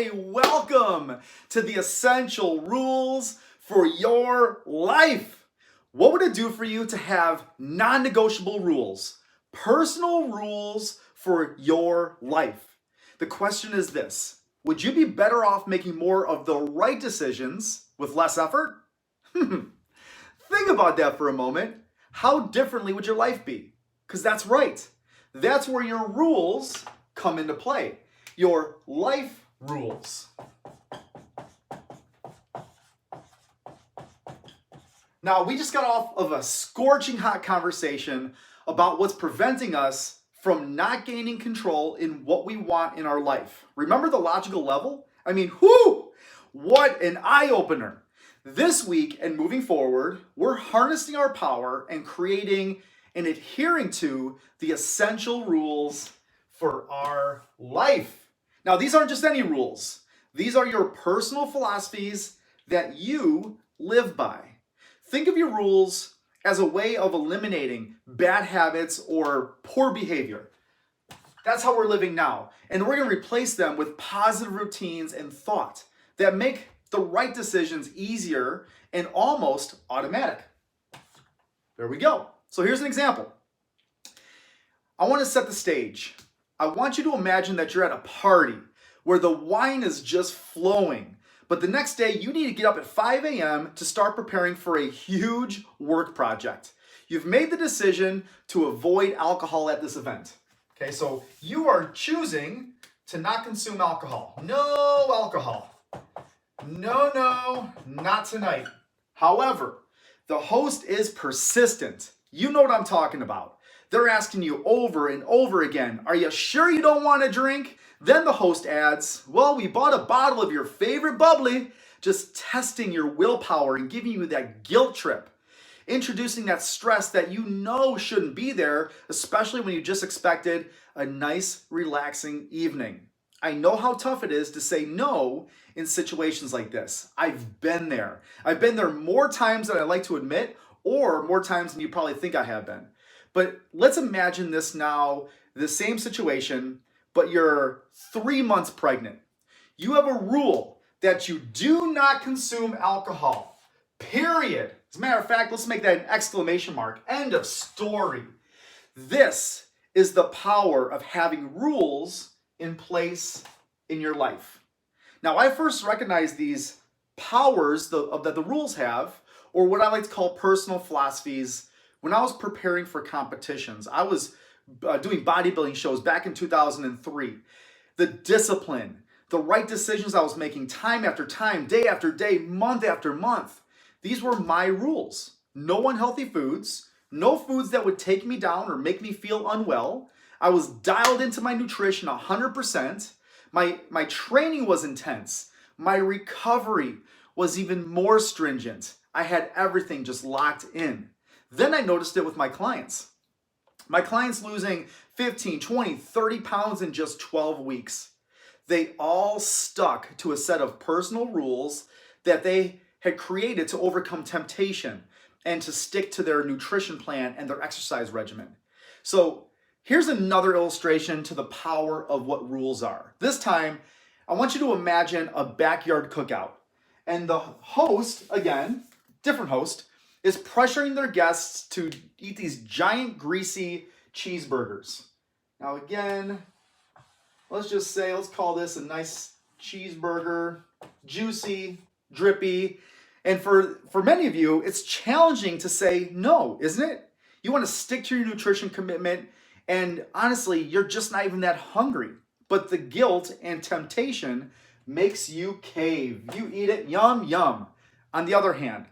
Hey, welcome to the essential rules for your life. What would it do for you to have non-negotiable rules, personal rules for your life? The question is this: would you be better off making more of the right decisions with less effort? Think about that for a moment. How differently would your life be? Because that's right. That's where your rules come into play. Your life rules. Now, we just got off of a scorching hot conversation about what's preventing us from not gaining control in what we want in our life. Remember the logical level? I mean, whoo! What an eye-opener. This week and moving forward, we're harnessing our power and creating and adhering to the essential rules for our life. Now, these aren't just any rules. These are your personal philosophies that you live by. Think of your rules as a way of eliminating bad habits or poor behavior. That's how we're living now. And we're going to replace them with positive routines and thought that make the right decisions easier and almost automatic. There we go. So here's an example. I want to set the stage. I want you to imagine that you're at a party where the wine is just flowing, but the next day you need to get up at 5 a.m. to start preparing for a huge work project. You've made the decision to avoid alcohol at this event. Okay, so you are choosing to not consume alcohol. No alcohol. No, not tonight. However, the host is persistent. You know what I'm talking about. They're asking you over and over again, are you sure you don't want to drink? Then the host adds, well, we bought a bottle of your favorite bubbly, just testing your willpower and giving you that guilt trip. Introducing that stress that you know shouldn't be there, especially when you just expected a nice, relaxing evening. I know how tough it is to say no in situations like this. I've been there. I've been there more times than I like to admit, or more times than you probably think I have been. But let's imagine this now, the same situation, but you're 3 months pregnant. You have a rule that you do not consume alcohol, period. As a matter of fact, let's make that an exclamation mark. End of story. This is the power of having rules in place in your life. Now, I first recognized these powers that the rules have, or what I like to call personal philosophies, when I was preparing for competitions. I was doing bodybuilding shows back in 2003. The discipline, the right decisions I was making time after time, day after day, month after month. These were my rules. No unhealthy foods, no foods that would take me down or make me feel unwell. I was dialed into my nutrition 100%. My training was intense. My recovery was even more stringent. I had everything just locked in. Then I noticed it with my clients. My clients losing 15, 20, 30 pounds in just 12 weeks. They all stuck to a set of personal rules that they had created to overcome temptation and to stick to their nutrition plan and their exercise regimen. So here's another illustration to the power of what rules are. This time, I want you to imagine a backyard cookout. And the host, again, different host, is pressuring their guests to eat these giant greasy cheeseburgers. Now again, let's call this a nice cheeseburger, juicy, drippy. And for many of you, it's challenging to say no, isn't it? You want to stick to your nutrition commitment, and honestly, you're just not even that hungry. But the guilt and temptation makes you cave. You eat it, yum, yum. On the other hand,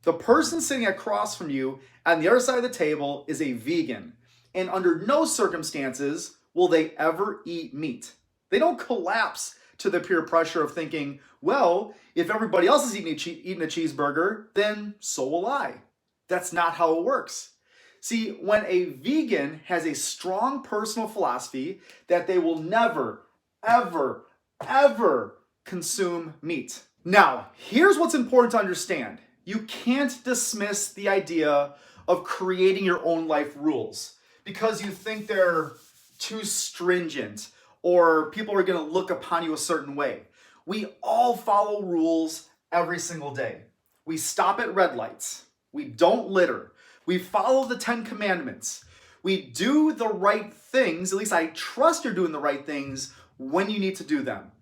the person sitting across from you on the other side of the table is a vegan, and under no circumstances will they ever eat meat. They don't collapse to the peer pressure of thinking, well, if everybody else is eating a cheeseburger, then so will I. That's not how it works. See, when a vegan has a strong personal philosophy that they will never, ever, ever consume meat. Now, here's what's important to understand. You can't dismiss the idea of creating your own life rules because you think they're too stringent or people are going to look upon you a certain way. We all follow rules every single day. We stop at red lights. We don't litter. We follow the 10 commandments. We do the right things, at least I trust you're doing the right things when you need to do them.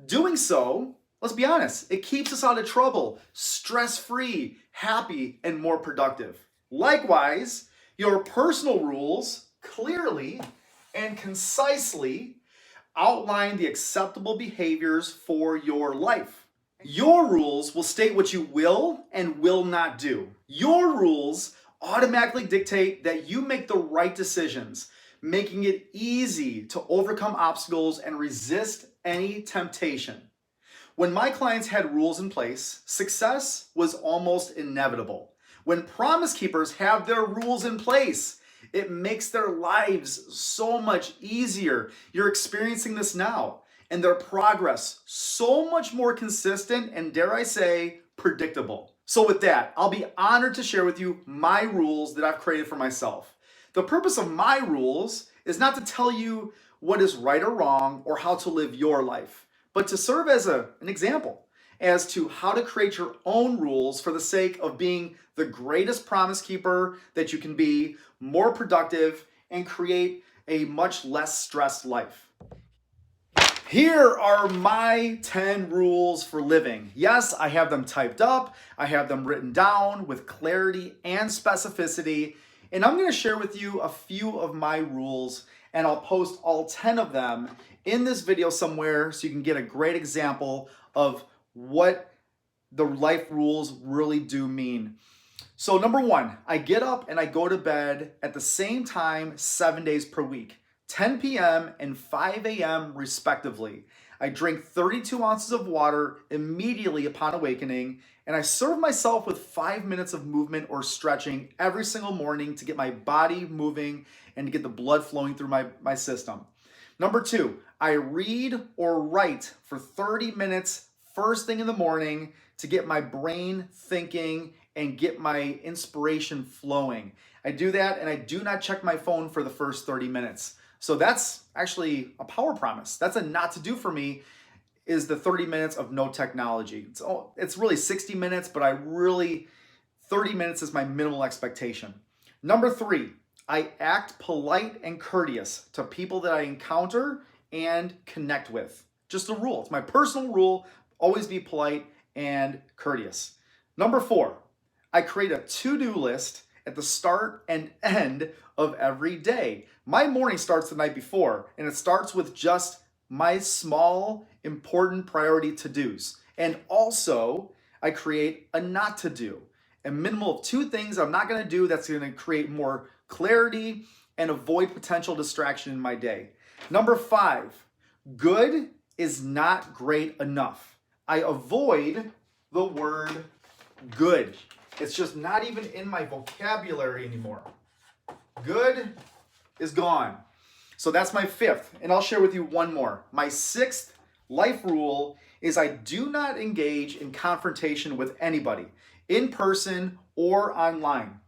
Doing so, let's be honest, it keeps us out of trouble, stress-free, happy, and more productive. Likewise, your personal rules clearly and concisely outline the acceptable behaviors for your life. Your rules will state what you will and will not do. Your rules automatically dictate that you make the right decisions, making it easy to overcome obstacles and resist any temptation. When my clients had rules in place, success was almost inevitable. When Promise Keepers have their rules in place, it makes their lives so much easier. You're experiencing this now, and their progress so much more consistent and, dare I say, predictable. So with that, I'll be honored to share with you my rules that I've created for myself. The purpose of my rules is not to tell you what is right or wrong or how to live your life, but to serve as an example as to how to create your own rules for the sake of being the greatest promise keeper that you can be, more productive, and create a much less stressed life. Here are my 10 rules for living. Yes, I have them typed up. I have them written down with clarity and specificity. And I'm going to share with you a few of my rules, and I'll post all 10 of them in this video somewhere so you can get a great example of what the life rules really do mean. So number one, I get up and I go to bed at the same time 7 days per week. 10 p.m. and 5 a.m. respectively. I drink 32 ounces of water immediately upon awakening, and I serve myself with 5 minutes of movement or stretching every single morning to get my body moving and to get the blood flowing through my system. Number two, I read or write for 30 minutes first thing in the morning to get my brain thinking and get my inspiration flowing. I do that, and I do not check my phone for the first 30 minutes. So that's actually a power promise. That's a not to do for me, is the 30 minutes of no technology. It's really 60 minutes, but 30 minutes is my minimal expectation. Number three, I act polite and courteous to people that I encounter and connect with. Just a rule. It's my personal rule. Always be polite and courteous. Number four, I create a to-do list at the start and end of every day. My morning starts the night before, and it starts with just my small, important priority to-dos. And also, I create a not to do, a minimal of 2 things I'm not gonna do that's gonna create more clarity and avoid potential distraction in my day. Number 5, good is not great enough. I avoid the word good. It's just not even in my vocabulary anymore. Good is gone. So that's my 5th, and I'll share with you one more. My 6th life rule is I do not engage in confrontation with anybody, in person or online.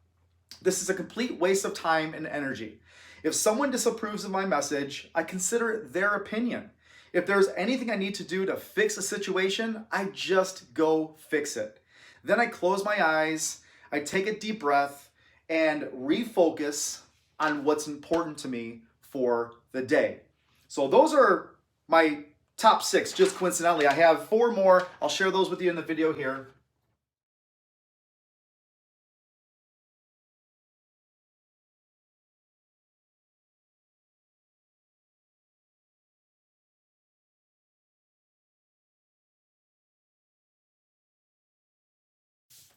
This is a complete waste of time and energy. If someone disapproves of my message, I consider it their opinion. If there's anything I need to do to fix a situation, I just go fix it. Then I close my eyes, I take a deep breath, and refocus on what's important to me for the day. So those are my top 6, just coincidentally. I have 4 more. I'll share those with you in the video here.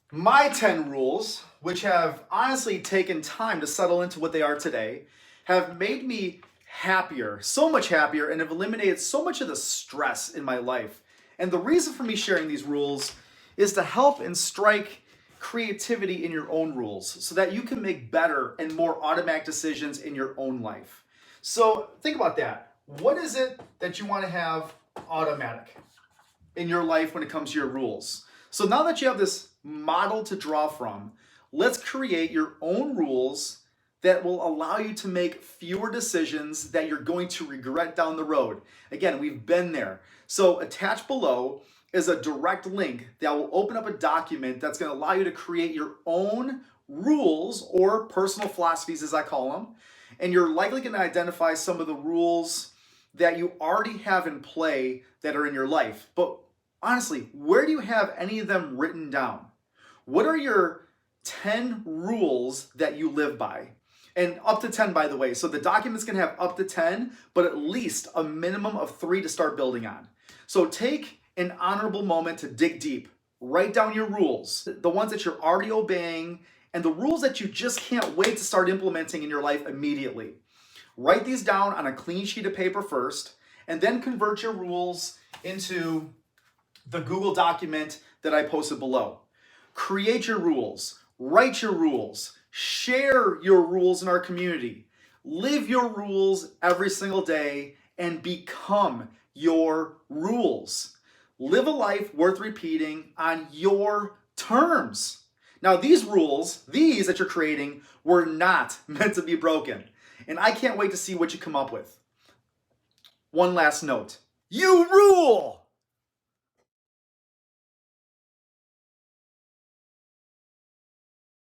My 10 rules, which have honestly taken time to settle into what they are today, have made me happier, so much happier, and have eliminated so much of the stress in my life. And the reason for me sharing these rules is to help and strike creativity in your own rules so that you can make better and more automatic decisions in your own life. So think about that. What is it that you want to have automatic in your life when it comes to your rules? So now that you have this model to draw from, let's create your own rules that will allow you to make fewer decisions that you're going to regret down the road. Again, we've been there. So attached below is a direct link that will open up a document that's going to allow you to create your own rules, or personal philosophies as I call them. And you're likely going to identify some of the rules that you already have in play that are in your life. But honestly, where do you have any of them written down? What are your 10 rules that you live by? And up to 10, by the way. So the document's going to have up to 10, but at least a minimum of 3 to start building on. So take an honorable moment to dig deep. Write down your rules, the ones that you're already obeying, and the rules that you just can't wait to start implementing in your life immediately. Write these down on a clean sheet of paper first, and then convert your rules into the Google document that I posted below. Create your rules, write your rules, share your rules in our community, live your rules every single day, and become your rules. Live a life worth repeating on your terms. Now, these rules, these that you're creating, were not meant to be broken. And I can't wait to see what you come up with. One last note. You rule!